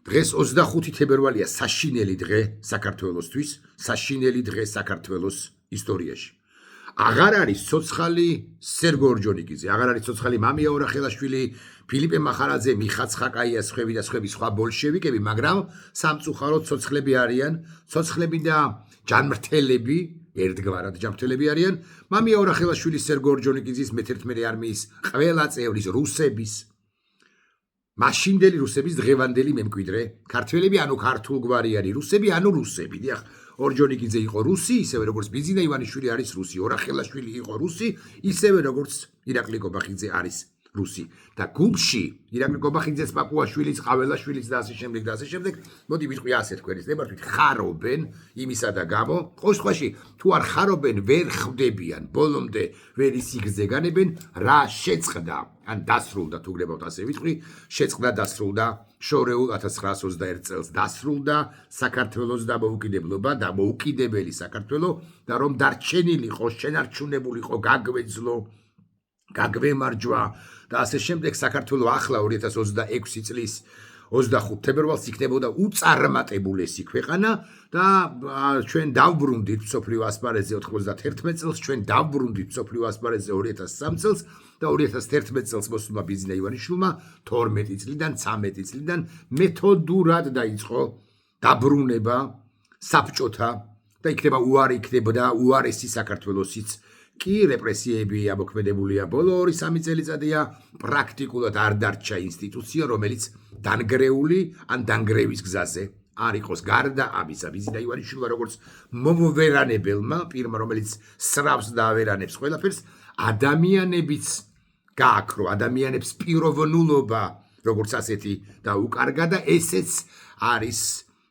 დღეს 25 თებერვალია საშინელი დღე საქართველოსთვის, საშინელი დღე საქართველოს ისტორიაში. აღარ არის ცოცხალი სერგო ორჯონიკიძე, აღარ არის ცოცხალი მამია ორახელაშვილი, ფილიპე მახარაძე, მიხა ცხაკაია, სხვები და სხვები სხვა ბოლშევიკები, მაგრამ სამწუხაროდ ცოცხლები არიან, ცოცხლები და ჯანმრთელები, ერთგვარად ჯანმრთელები არიან. მამია ორახელაშვილი, სერგო ორჯონიკიძის მე-11 არმიის ყველა წევრის რუსების მაშინდელი რუსების დღევანდელი მემკვიდრე, ქართველები ანუ ქართულგვარი არის რუსები, ანუ რუსები. დიახ, ორჯონიკიძე იყო რუსი, ისევე როგორც ბიძინა ივანიშვილი არის რუსი, ორახელაშვილი იყო რუსი, ისევე როგორც ირაკლი კობახიძე არის რუსი. და გუბში ირაკლი კობახიძეც, პაპუაშვილიც, ყაველაშვილიც და ასე შემდეგ და ასე შემდეგ, მოდი ვიტყვი ასე თქვენის ნებართვით, ხარობენ იმისა და გამო, ყოველ შემთხვევაში თუ არ ხარობენ, ვერ ხვდებიან, ბოლომდე ვერ ისიგრძე განებენ, რა შეწყდა, ან დასრულდა, თუ გრებავთ ასე ვიტყვი, შეწყდა დასრულდა შორეულ 1921 წელს დასრულდა საქართველოს დამოუკიდებლობა და მოუკიდებელი საქართველო და რომ დარჩენილიყო, შენარჩუნებულიყო, გაგვეძლო, გაგვემარჯვა და ასე შემდეგ საქართველო ახლა 2026 წლის 25 თებერვალს იქნებოდა უწარმატებულესი ქვეყანა და ჩვენ დავბრუნდით მსოფლიო ასპარეზზე 91 წელს, ჩვენ დავბრუნდით მსოფლიო ასპარეზზე 2003 წელს და 2011 წელს მოსულმა ბიძინა ივანიშვილმა 12 წლიდან 13 წლიდან მეთოდურად დაიწყო დაბრუნება საბჭოთა და იქნებოდა უარესი საქართველოსიც კი რეპრესიები ამოქმედებულია ბოლო 2-3 წელიწადია, პრაქტიკულად არ დარჩა ინსტიტუცია, რომელიც დანგრეული ან დანგრევის გზაზე არ იყოს. გარდა ამისა, ბიძინა ივანიშვილმა როგორც მომვერანებელმა პირმა, რომელიც სრავს და ავერანებს ყველაფერს, ადამიანებიც გააქრო, ადამიანებს პიროვნულობა როგორც ასეთი დაუკარგა და ესეც არის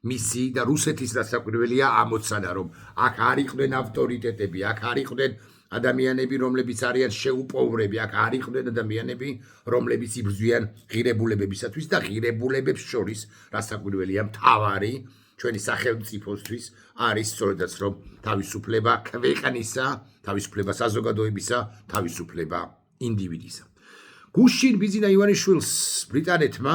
მისი და რუსეთის დასაკვირველია ამოცანა, რომ აქ არ იყვნენ ავტორიტეტები, აქ არ იყვნენ ადამიანები, რომლებიც არიან შეუპოვრები, აქ არ იყვნენ ადამიანები, რომლებიც იბრძვიან ღირებულებებისათვის და ღირებულებებს შორის დასაკვირველია მთავარი ჩვენი სახელმწიფოსთვის არის სწორედაც რომ თავისუფლება ქვეყნისა, თავისუფლება საზოგადოებისა, თავისუფლება ინდივიდისა. გუშინ ბიძინა ივანიშვილს ბრიტანეთმა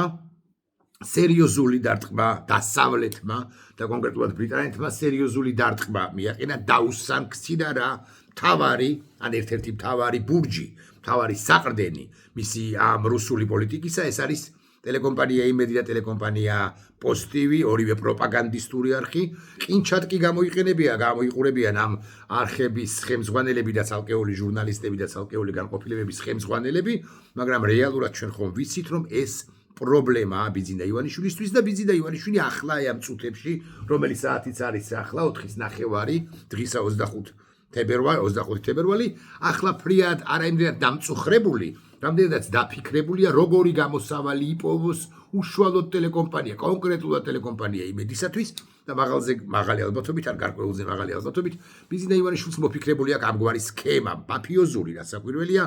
სერიოზული დარტყმა, დასავლეთმა და კონკრეტულად ბრიტანეთმა სერიოზული დარტყმა მიაყენა დაუსანქცია რა მთავარი, ან ერთ-ერთი მთავარი ბურჯი, მთავარი საყრდენი მისი ამ რუსული პოლიტიკისა, ეს არის ტელეკომპანია იმედი და ტელეკომპანია პოსტივი, ორივე პროპაგანდისტური არხი, ყინჩად კი გამოიყურებიან ამ არხების ხელმძღვანელები და ცალკეული ჟურნალისტები და ცალკეული განყოფილებების ხელმძღვანელები, მაგრამ რეალურად ჩვენ ხომ ვიცით, რომ ეს პრობლემაა ბიძინა ივანიშვილისთვის და ბიძინა ივანიშვილი ახლა ამ წუთებში, რომელიც საათიც არის ახლა 4:09 დღისა 25 თებერვალი, ახლა ფრიად არა იმდენად დამწუხრებული, რამდენადაც დაფიქრებულია, როგორი გამოსავალი იპოვოს უშუალოდ ტელეკომპანია, კონკრეტულად ტელეკომპანია იმედისათვის და მაღალი ალბათობით, ან გარკვეულზე მაღალი ალბათობით, ბიძინა ივანიშვილს მოფიქრებული აქვს ამგვარი სქემა, მაფიოზური რასაკვირველია,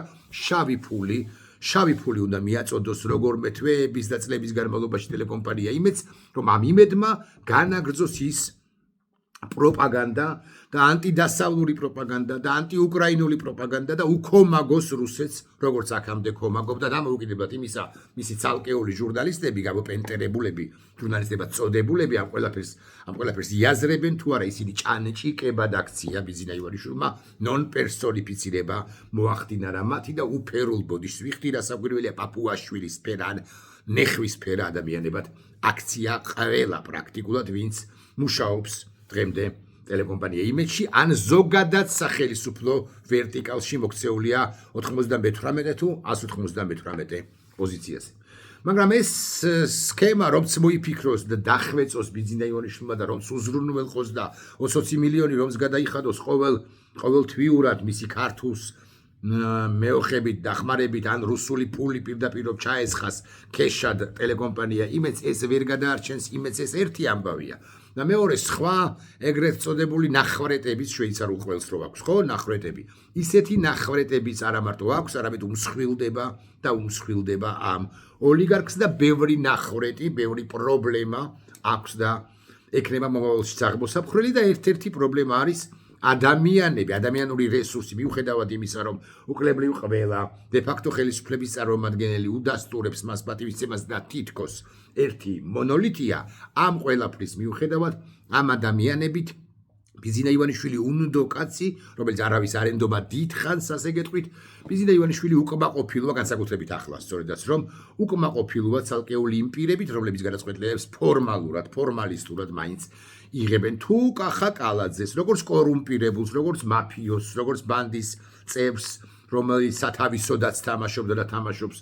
შავი ფული უნდა მიაწოდოს როგორმე თვეების და წლების განმავლობაში ტელეკომპანია იმედს, რომ ამ იმედმა განაგრძოს ის პროპაგანდა და ანტიდასავლური პროპაგანდა და ანტიუკრაინული პროპაგანდა და უქომაგოს რუსეთს, როგორც აქამდე ქომაგობდა და მოუკიდებლად იმისა, მისი ცალკეული ჟურნალისტები, გამოპენტერებულები, ჟურნალისტებად წოდებულები ამ ყველაფერს იაზრებენ, თუ არა ისინი ჭანჭიკებად აქცია ბიძინა ივანიშვილმა ნონ-პერსონიფიცირება მოახდინა რა მათი და უფერულ ბოდიშს ვიხდი, რასაკვირველია პაპუაშვილის ფერან, ნეხვის ფერა ადამიანებად აქცია ყველა პრაქტიკულად, ვინც მუშაობს დღემდე ტელეკომპანია იმედში, ან ზოგადად სახელმწიფო ვერტიკალში მოქცეულია 98 თუ 198 პოზიციაზე. მაგრამ ეს სქემა რომც მოიფიქროს და დახვეწოს ბიძინა ივანიშვილმა და რომც უზრუნველყოს და 20 მილიონი რომს გადაიხადოს ყოველთვიურად მისი ქართულს მეოხებით, დახმარებით, ან რუსული ფული პირდაპირ ჩაესხას ქეშად ტელეკომპანია იმედს, ეს ვერ გადაარჩენს იმედს, ეს ერთი ამბავია. და მეორე სხვა ეგრეთ წოდებული ნახვრეტების შვეიცარულ ყველს რო აქვს, ხო, ნახვრეტები. ისეთი ნახვრეტებიც არა მარტო აქვს, არამედ უმსხვილდება ამ ოლიგარქს და ბევრი ნახვრეტი, ბევრი პრობლემა აქვს და ექნება მომავალში აღმოსაფხრელი და ერთ-ერთი პრობლემა არის ადამიანური რესურსი მიუხედავად იმისა, რომ უკლებრივ ყველა დე-ფაქტო ხელისუფლების წარმომადგენელი უდასტურებს მას პატივისცემას და თითქოს ერთი მონოლითია, ამ ყველაფრის მიუხედავად ამ ადამიანებით ბიზინა ივანიშვილი უნდო კაცი, რომელიც არავის არ ენდობა დიდხანს, ასე გეტყვით, ბიზინა ივანიშვილი უკმაყოფილოა, განსაკუთრებით ახლა, სწორედაც რომ უკმაყოფილოა ცალკეული იმ პირებით, რომლებიც გადაწყვეტილებას ფორმალისტურად მაინც იღებენ თუ კახა კალაძეს, როგორც კორუმპირებულს, როგორც მაფიოს, როგორც ბანდის წევრს, რომელიც სათავისოდაც თამაშობდა და თამაშობს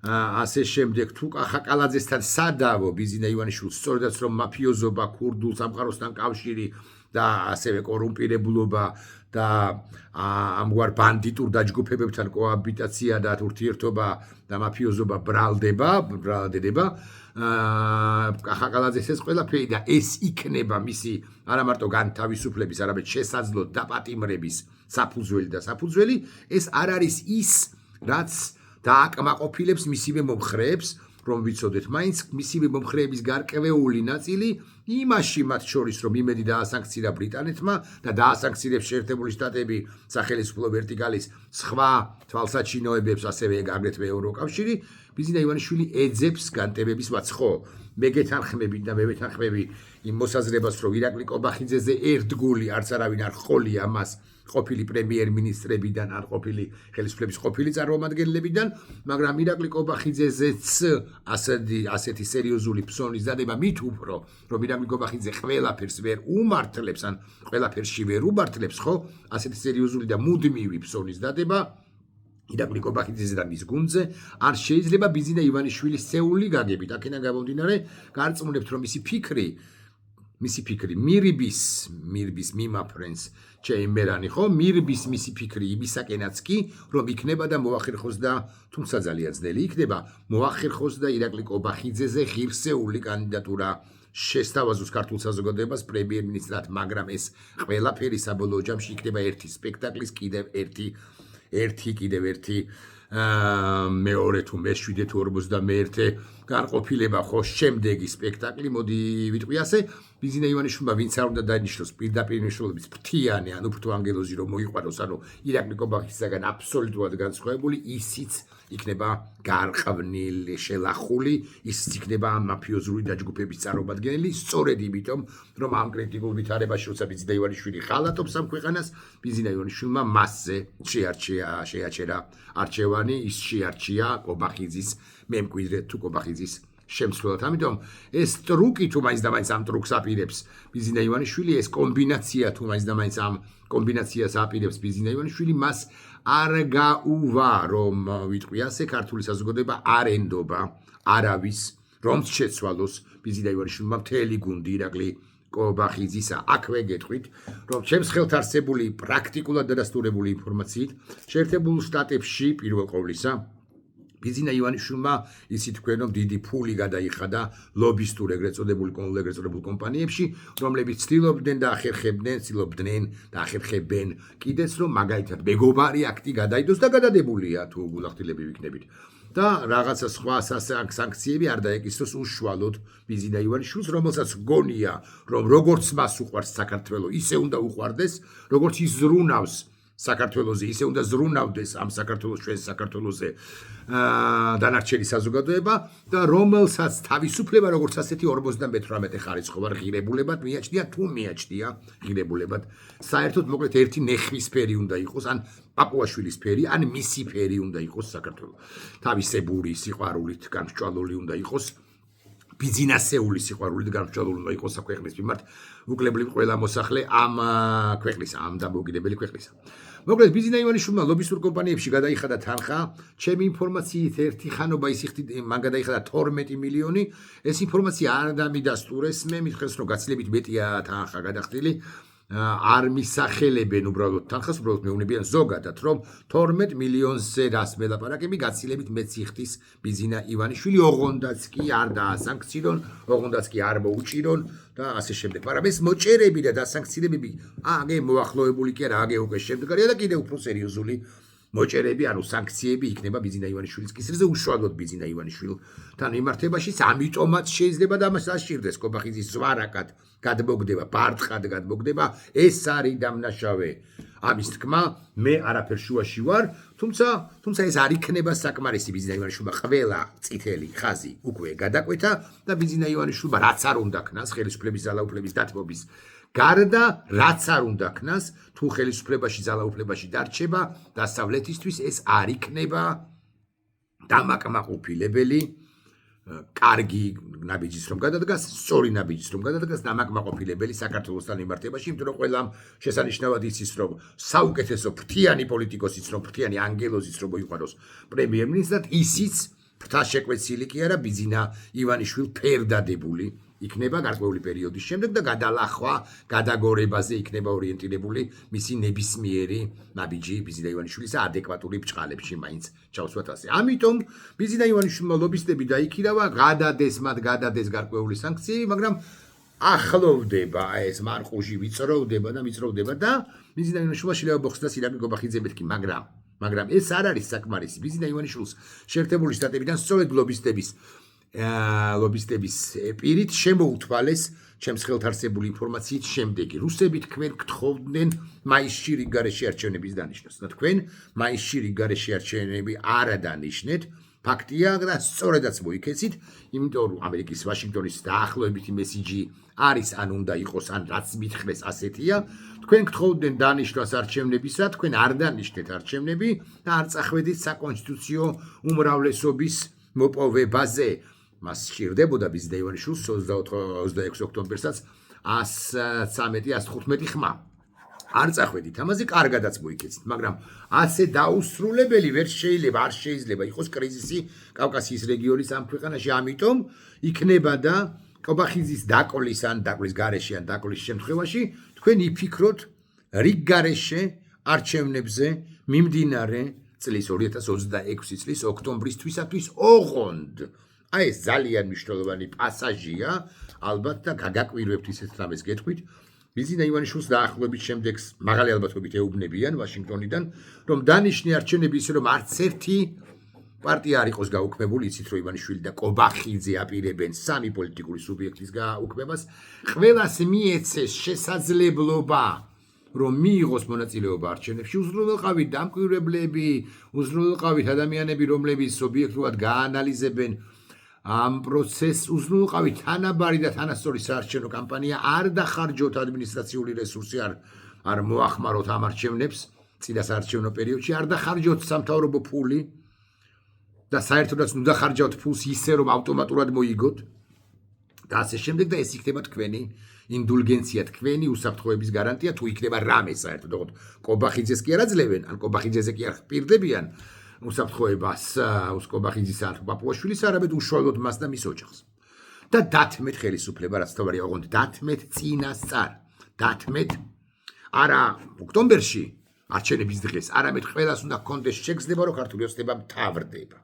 ასე შემდეგ თუ კახა კალაძესთან სადავო ბიზინა ივანიშვილს, სწორედაც რომ მაფიოზობა, ქურდულ სამყაროსთან კავშირი და ასევე კორუმპირებულობა და ამგვარ ბანდიტურ დაჯგუფებებთან კოაბიტაცია და ურთიერთობა და მაფიოზობა ბრალდება კახა კალაძეს ეს ყველაფერი და ეს იქნება მისი არა მარტო განთავისუფლების, არამედ შესაძლო დაპატიმრების საფუძველი, ეს არ არის ის, რაც დააკმაყოფილებს მისივე მომხრეებს, რომ ვიცოდეთ, მაინც მისივე მომხრეების გარკვეული ნაწილი იმაში მათ შორის, რომ იმედი დაასანქცირა ბრიტანეთმა და დაასანქცირებს შეერთებული შტატები სახელმწიფო ვერტიკალის სხვა თვალსაჩინოებებს, ასევე აგრეთვე ევროკავშირი, ბიზინა ივანიშვილი ეძებს განტებების ვაც ხო. მე გეთანხმებით და მე ვეთანხმები იმ მოსაზრებას, რომ ირაკლი კობახიძეზე ერთგული არც არავინ არ ხოლია მას ყოფილი პრემიერ-მინისტრებიდან ან ყოფილი ხელისუფლების ყოფილი წარმომადგენლებიდან, მაგრამ ირაკლი კობახიძეზეც ასეთი სერიოზული ფსონის დადება მით უფრო, რომ ირაკლი კობახიძე ყველაფერს ვერ უმართლებს ან ყველაფერში ვერ უმართლებს, ხო? ასეთი სერიოზული და მუდმივი ფსონის დადება ირაკლი კობახიძეზე და მის გუნდზე არ შეიძლება ბიზინა ივანიშვილის სეული გაგებით. აქედან გამომდინარე, გარწმუნებთ, რომ მისი ფიქრი მირბის მიმაფრენს ჩემერანი ხო მირბის მისი ფიქრი იმისაკენაც კი რომ იქნება და მოახერხოს და თუმცა ძალიან ძნელი იქნება მოახერხოს და ირაკლი კობახიძეზე ღირსეული კანდიდატურა შესთავაზოს ქართულ საზოგადოებას პრემიერ-მინისტრად, მაგრამ ეს ყველაფერი საბოლოო ჯამში იქნება ერთი სპექტაკლის კიდევ ერთი მეორე თუ მეშვიდე თუ 41 განყოფილება ხო შემდეგი სპექტაკლი მოდი ვიტყვი ასე ბიზინა ივანიშვილმა ვინც არ უნდა დაინიშნოს პირდაპირ მნიშვნელობის ფრთიანი ან უფრო ანგელოზი რომ მოიყვანოს ანუ ირაკლი კობახიძისაგან აბსოლუტურად განსხვავებული ისიც იქნება გარყვნილი შელახული ისიც იქნება მაფიოზური დაჯგუფების წარმომადგენელი სწორედ იმიტომ რომ ამ კრიტიკულ ვითარებაში როცა ბიზინა ივანიშვილი ხალატობს ამ ქვეყანას ბიზინა ივანიშვილმა მასზე შეაჩერა არჩევანი ის შეარჩია კობახიძის მემკვიდრედ თუ კობახიძის შემცვლელად. ამიტომ ეს ტრუკი თუ მაინც და მაინც ამ ტრუკს აპირებს ბიზინა ივანიშვილი, ეს კომბინაცია თუ მაინც და მაინც ამ კომბინაციას აპირებს ბიზინა ივანიშვილი, მას არ გაუვა რომ ვიტყვი ასე ქართული საზოგადოება არ ენდობა არავის რომც შეცვალოს ბიზინა ივანიშვილმა მთელი გუნდი ირაკლი კობახიძისა. აქვე გეტყვით, რომ ჩემს ხელთ არსებული პრაქტიკულად დადასტურებული ინფორმაციით შეერთებულ შტატებში პირველ ყოვლისა ბიზინა ივანიშვილმა ისიც თქვენ რომ დიდი ფული გადაიხადა ლობისტურ ეგრეთ წოდებულ კომპანიებში, რომლებიც ცდილობდნენ და ახერხებენ კიდეც რომ მაგალითად მეგობარი აქტი გადაიდოს და გადადებულია თუ გულახდილები ვიქნებით. და რაღაცა სხვა სანქციები არ დაეკისროს უშუალოდ ბიზინა ივანიშვილს, რომელსაც გონია, რომ როგორც მას უყვარს საქართველო, ისე უნდა უყვარდეს, როგორც ის ზრუნავს საქართველოზე, ისე უნდა ზრუნავდეს ამ საქართველოს ჩვენ საქართველოზე დანარჩენი საზოგადოება და რომელსაც თავისუფლება როგორც ასეთი 58 ხარისხოვან ღირებულებად მიაჩნია თუ მიაჩნია ღირებულებად საერთოდ მოკლედ ერთი ნეხვის ფერი უნდა იყოს ან პაპუაშვილის ფერი ან მისი ფერი უნდა იყოს საქართველო თავისებური სიყვარულით გამსჭვალული უნდა იყოს ბიზნესეული სიყვარულით გამსჭვალული უნდა იყოს ქვეყნის მიმართ უკლებრივ ყველა მოსახლე ამ ქვეყნისა ამ დამოუკიდებელი ქვეყნისა მოკლედ ბიზინა ივანიშვილმა ლობისტურ კომპანიებში გადაიხადა თანხა ჩემი ინფორმაციით ერთი ხანობა მან გადაიხადა 12 მილიონი ეს ინფორმაცია არ დამიდასტურეს მე მითხეს რომ გაცილებით მეტია თანხა გადახდილი არ მისახელებენ უბრალოდ თანხას უბრალოდ მეუბნებიან ზოგადად რომ 12 მილიონზე რას მელაპარაკები გაცილებით მეც იხდის ბიზინა ივანიშვილი ოღონდაც კი არ დაასანქცირონ ოღონდაც კი არ მოუჭირონ და ასე შემდეგ მაგრამ ეს მოჭერები და დასანქცირებები აგე მოახლოებული კი არა აგე უკვე შემდგარია და კიდევ უფრო სერიოზული მოჭერები, ანუ სანქციები იქნება ბიზინა ივანიშვილის კისერზე, უშუალოდ ბიზინა ივანიშვილთან მიმართებაშიც, ამიტომაც შეიძლება და ამას ასჭირდეს კობახიძის ზვარაკად გადმოგდება, ბარტყად გადმოგდება, ეს არის დამნაშავე. ამის თქმა, მე არაფერ შუაში ვარ, თუმცა ეს არ იქნება საკმარისი ბიზინა ივანიშვილმა ყველა წითელი ხაზი უკვე გადაკვეთა და ბიზინა ივანიშვილმა რაც არ უნდა ქნას ხელისუფლების ძალაუფლების დათმობის გარდა, რაც არ უნდა ქნას, თუ ხელისუფლებაში ძალაუფლებაში დარჩება დასავლეთისთვის, ეს არ იქნება დამაკმაყოფილებელი, კარგი ნაბიჯის რომ გადადგას, სწორი ნაბიჯის რომ გადადგას, დამაკმაყოფილებელი საქართველოსთან მიმართებაში, იმიტომ რომ ყველამ შესანიშნავად იცის, რომ საუკეთესო ფრთიანი პოლიტიკოსიც, რომ ფრთიანი ანგელოზიც რომ მოიყვანოს პრემიერ-მინისტრად, ისიც ფრთაშეკვეცილი კი არა, ბიზინა ივანიშვილ ფერდადებული იქნება გარკვეული პერიოდის შემდეგ და გადალახვა, გადაგორებაზე იქნება ორიენტირებული მისი ნებისმიერი ნაბიჯი ბიზინა ივანიშვილისა ადეკვატური ბრჭყალებში მაინც ჩავსვათ ასე. ამიტომ ბიზინა ივანიშვილმა ლობისტები დაიქირავა, გადადეს გარკვეული სანქციები, მაგრამ ახლოვდება ეს მარყუჟი ვიწროვდება და ბიზინა ივანიშვილმა შეიძლება მოხსნას ირაკლი კობახიძე მეთქი, მაგრამ ეს არ არის საკმარისი. ბიზინა ივანიშვილს შეერთებული შტატებიდან სწორედ ლობისტების პირით შემოუთვალეს ჩემს ხელთ არსებული ინფორმაციით შემდეგი. რუსები თქვენ გთხოვდნენ მაისში რიგგარეშე არჩევნების დანიშნას. და თქვენ მაისში რიგგარეშე არჩევნები არ დანიშნეთ. ფაქტია და სწორედაც მოიქეცით, იმიტომ რომ ამერიკის ვაშინგტონის დაახლოებითი მესიჯი არის ან უნდა იყოს, ან რაც მითხრეს ასეთია. თქვენ გთხოვდნენ დანიშნას არჩევნებისა, თქვენ არ დანიშნეთ არჩევნები და არ წახვედით საკონსტიტუციო უმრავლესობის მოპოვებაზე. მას სჭირდებოდა ბიზინა ივანიშვილს 26 ოქტომბერსაც 113-115 ხმა. არ წახვედით ამაზე, კარგადაც მოიქეცით, მაგრამ ასე დაუსრულებელი არ შეიძლება იყოს კრიზისი კავკასიის რეგიონის ამ ქვეყანაში, ამიტომ იქნება და კობახიძის დაკლის გარეშე ან დაკლის შემთხვევაში თქვენ იფიქროთ რიგგარეშე არჩევნებზე მიმდინარე წლის 2026 წლის ოქტომბრისთვისათვის ოღონდ. აი ეს ძალიან მნიშვნელოვანი პასაჟია, ალბათ და გაგაკვირვებთ ისეთ რამეს გეტყვით. ბიზინა ივანიშვილს დაახლოებით შემდეგს მაღალი ალბათობით ეუბნებიან ვაშინგტონიდან, რომ დანიშნე არჩევნები ისე რომ არც ერთი პარტია არ იყოს გაუქმებული, იცით რომ ივანიშვილი და კობახიძე აპირებენ სამი პოლიტიკური სუბიექტის გაუქმებას, ყველას მიეცეს შესაძლებლობა რომ მიიღოს მონაწილეობა არჩევნებში, უზრუნველყავით დამკვირვებლები, უზრუნველყავით ადამიანები, რომლებიც სუბიექტურად გაანალიზებენ ამ პროცესს, უზრუნველყავით თანაბარი და თანასწორი საარჩევნო კამპანია, არ დახარჯოთ ადმინისტრაციული რესურსი, არ მოახმაროთ ამ არჩევნებს წინა საარჩევნო პერიოდში, არ დახარჯოთ სამთავრობო ფული და საერთოდაც ნუ დახარჯავთ ფულს ისე რომ ავტომატურად მოიგოთ და ასე შემდეგ და ეს იქნება თქვენი ინდულგენცია, თქვენი უსაფრთხოების გარანტია, თუ იქნება რამე საერთოდ კობახიძეს კი არ აძლევენ, ან კობახიძეზე კი არ პირდებიან უსაფრთხოებას კობახიძისა ან პაპუაშვილის, არამედ უშუალოდ მას და მის ოჯახს. და დათმეთ ხელისუფლება, რაც თავარი ოღონდ დათმეთ წინასწარ, დათმეთ არა ოქტომბერში არჩევნების დღეს, არამედ ყველას უნდა ჰქონდეს შეგრძნება, რომ ქართული ოცნება მთავრდება.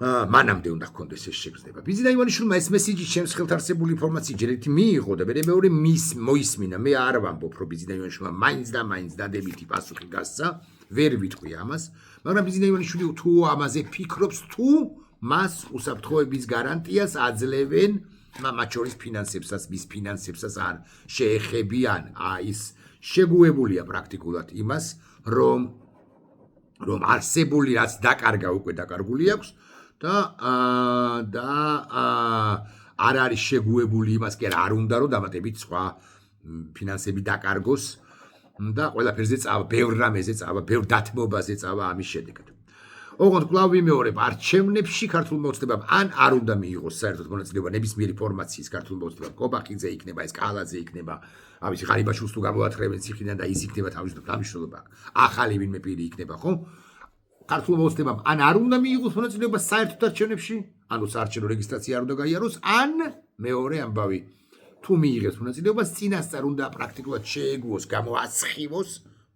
მანამდე უნდა ჰქონდეს ეს შეგრძნება. ბიზინა ივანიშვილმა ეს მესიჯი ჩემს ხელთ არსებული ინფორმაციით ჯერ ერთი მიიღო და მეორე მოისმინა. მე არ ვამბობ, რომ ბიზინა ივანიშვილმა მაინც დადებითი პასუხი გასცა, ვერ ვიტყვი ამას, მაგრამ ბიზინა ივანიშვილი თუ ამაზე ფიქრობს, თუ მას უსაფრთხოების გარანტიას აძლევენ, მათ შორის ფინანსებსაც, მის ფინანსებსაც არ შეეხებიან. ის შეგუებულია პრაქტიკულად იმას, რომ არსებული რაც დაკარგა უკვე დაკარგული აქვს და არ არის შეგუებული იმას კი არ უნდა რომ დამატებით სხვა ფინანსები დაკარგოს და ყველაფერზე წავა, ბევრ რამეზე წავა, ბევრ დათმობაზე წავა ამის შედეგად. ოღონდ კვლავ ვიმეორებ, არჩევნებში ქართულმა ოცნებამ ან არ უნდა მიიღოს საერთოდ მონაწილეობა ნებისმიერი ფორმაციის ქართულმა ოცნებამ, კობახიძე იქნება, ეს კალაძე იქნება, ამის ღარიბაშვილს თუ გამოათრევენ ციხიდან და ის იქნება თავისუფლად გამიშროლება, ახალი ვინმე პირი იქნება, ხო? ქართულმა ოცნებამ ან არ უნდა მიიღოს მონაწილეობა საერთოდ არჩევნებში, ანუ საარჩევნო რეგისტრაცია არ უნდა გაიაროს, ან მეორე ამბავი თუ მიიღებს მონაწილეობას, წინასწარ უნდა პრაქტიკულად შეეგუოს, გამოაცხივოს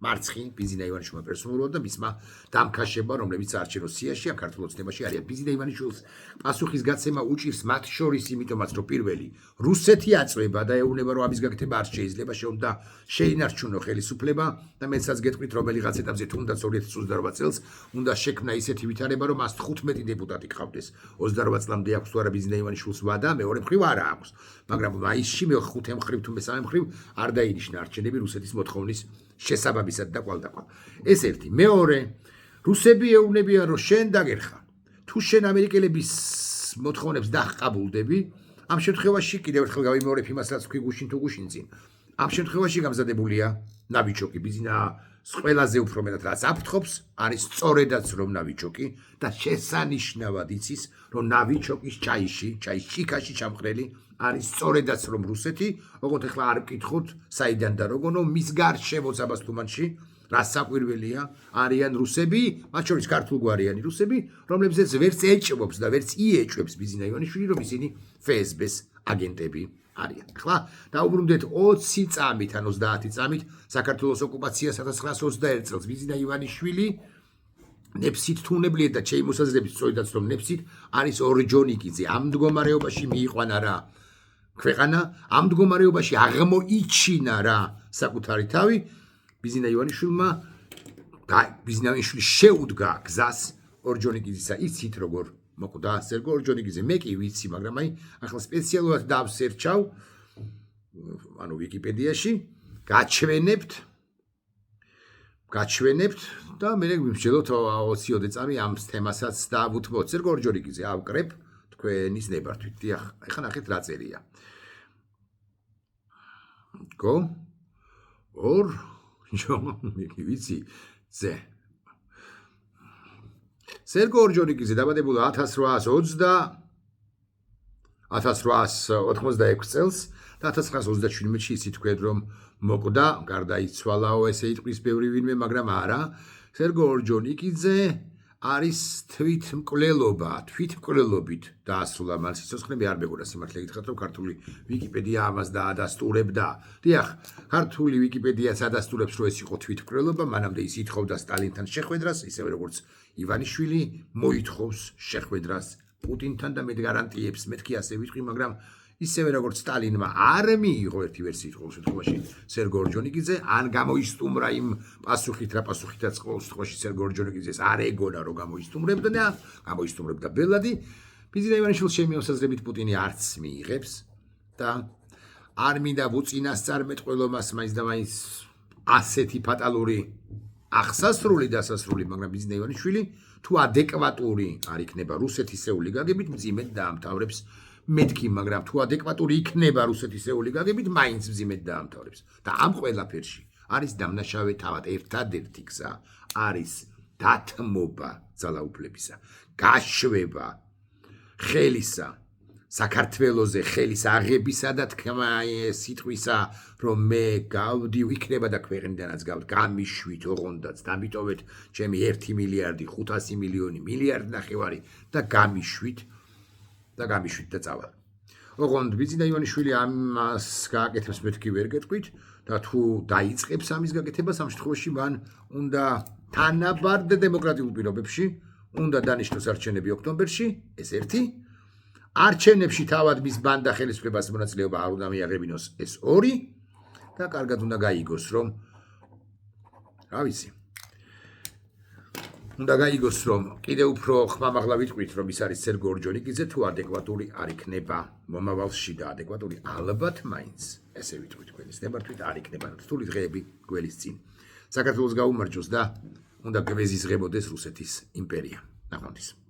მარცხი ბიზინა ივანიშვილმა პერსონალურად და მისმა დამქაშება, რომლებიც საარჩევნო სიაში ამ ქართულ ოცნებაში არიან. ბიზინა ივანიშვილს პასუხისგაცემა უჭირს მათ შორის, იმიტომაც რომ პირველი რუსეთი აწვება და ეუბნება რომ ამის გაკეთება არ შეიძლება, შეუნდა შეინარჩუნო ხელისუფლება და მეცაც გეტყვით რომელიღაც ეტაპზე თუნდაც 2028 წელს უნდა შექმნა ისეთი ვითარება რომ მას 15 დეპუტატი გყავდეს. 28 წლამდე აქვს თუ არა ბიზინა ივანიშვილს ვადა, მეორე მხრივ არა აქვს. მაგრამ მაისში ხუთე მხრივ თუ მესამე მხრივ არ დაინიშნა არჩევნები რუსეთის მოთხოვნის შესაბამისად და კვალდაკვალ. ეს ერთი. მეორე, რუსები ეუბნებიან რომ შენ დაგერხა. თუ შენ ამერიკელების მოთხოვნებს დაჰყაბულდები, ამ შემთხვევაში კიდევ ერთხელ გავიმეორებ იმას, რაც თქვი გუშინ თუ გუშინ წინ. ამ შემთხვევაში გამზადებულია ნავიჩოკი ბიზინა ყველაზე უფრო მეტად რაც აფრთხობს, არის სწორედაც რომ ნავიჩოკი და შესანიშნავად იცის, რომ ნავიჩოკის ჩაიში ჩიქაში ჩამყრელი არის სწორედაც რომ რუსეთი, ოღონდ ახლა არ ვკითხოთ საიდან და როგორ, მის გარშემო საბასტუმანში რა საკვირველია, არიან რუსები, მათ შორის ქართულგვარიანი რუსები, რომლებზეც ვერც ეჭვობს და ვერც იეჭვებს ბიზინა ივანიშვილი, რომ ისინი FSB-ს აგენტები არიან. ახლა დაუბრუნდეთ 20 წამით ან 30 წამით საქართველოს ოკუპაციას 1921 წელს ბიზინა ივანიშვილი ნეფსით თუ უნებლიეთ და შეიმოსაზრებით სწორედაც რომ ნეფსით არის ორჯონიკიძე. ამ მდგომარეობაში მიიყვანა რა ქვეყანა, ამ მდგომარეობაში აღმოიჩინა რა საკუთარი თავი. ბიზინა ივანიშვილმა ბიზინა ივანიშვილი შეუდგა გზას ორჯონიკიძისა. იცით როგორ მოკვდა სერგო ორჯონიკიძე, მე კი ვიცი, მაგრამ აი ახლა სპეციალურად დავსერჩავ ანუ ვიკიპედიაში, გაჩვენებთ და მე ვიმსჯელოთ 20 წამი ამ თემასაც დავუთმოთ. სერგო ორჯონიკიძე ავკრებ თქვენის ნებართვით. დიახ, ახლა ნახეთ რა წერია. გო ორ ვიცი ზე სერგო ორჯონიკიძე დაბადებულა 1886 წელს და 1927-ში ისიც თქვენ რომ მოკვდა, გარდაიცვალაო ესე იტყვის ბევრი ვინმე, მაგრამ არა. სერგო ორჯონიკიძე არის თვითმკვლელობით დაასრულა მან სიცოცხლე, არ მეგონა სიმართლე გითხრათ რომ ქართული ვიკიპედია ამას დაადასტურებდა. დიახ, ქართული ვიკიპედიაც ადასტურებს რომ ეს იყო თვითმკვლელობა, მანამდე ის ითხოვდა სტალინთან შეხვედრას, ისევე როგორც ივანიშვილი მოითხოვს შეხვედრას პუტინთან და მე გარანტიებს მეთქი ასე ვიტყვი, მაგრამ ისევე როგორც სტალინმა არ მიიღო ერთი ვერსიით ყოველ შემთხვევაში სერგო ორჯონიკიძე, ან გამოისტუმრა იმ პასუხით, რა პასუხითაც ყოველ შემთხვევაში სერგო ორჯონიკიძეს არ ეგონა რომ გამოისტუმრებდა, გამოისტუმრებდა ბელადი. ბიზინა ივანიშვილს შემიოსაზრებით პუტინი არც მიიღებს და არ მინდა უწინასწარმეტყველობას მაინც და მაინც ასეთი ფატალური აღსასრული დასასრული, მაგრამ ბიზინა ივანიშვილი თუ ადეკვატური არ იქნება რუსეთისეული გაგებით, მძიმედ დაამთავრებს მეთქი, მაგრამ თუ ადეკვატური იქნება რუსეთისეული გაგებით, მაინც მძიმედ დაამთავრებს. და ამ ყველაფერში არის დამნაშავე თავად ერთადერთი გზა არის დათმობა ძალაუფლებისა, გაშვება ხელისა საქართველოზე ხელის აღებისა და თქმა სიტყვისა, რომ მე გავდი იქნება და ქვეყნიდანაც გამიშვით ოღონდაც დამიტოვეთ ჩემი 1 მილიარდი 500 მილიონი მილიარდ ნახევარი და გამიშვით და წავალ. ოღონდ ბიზინა ივანიშვილი ამას გააკეთებს მეთქი ვერ გეტყვით და თუ დაიწყებს ამის გაკეთებას, ამ შემთხვევაში მან უნდა თანაბარდ დემოკრატიულ პირობებში უნდა დანიშნოს არჩევნები ოქტომბერში, ეს ერთი. არჩევნებში თავად მის ბანდა ხელისუფლებას მონაწილეობა არ უნდა მიაღებინოს, ეს ორი და კარგად უნდა გაიგოს რომ რა ვიცი უნდა გაიგოს რომ კიდევ უფრო ხმამაღლა ვიტყვით რომ ის არის სერგო ორჯონიკიძე, თუ ადეკვატური არ იქნება მომავალში და ადეკვატური ალბათ მაინც ესე ვიტყვით თქვენის ნებართვით არ იქნება რთული დღეები გველის წინ. საქართველოს გაუმარჯოს და უნდა გვეზიზღებოდეს რუსეთის იმპერია. ნახვამდის.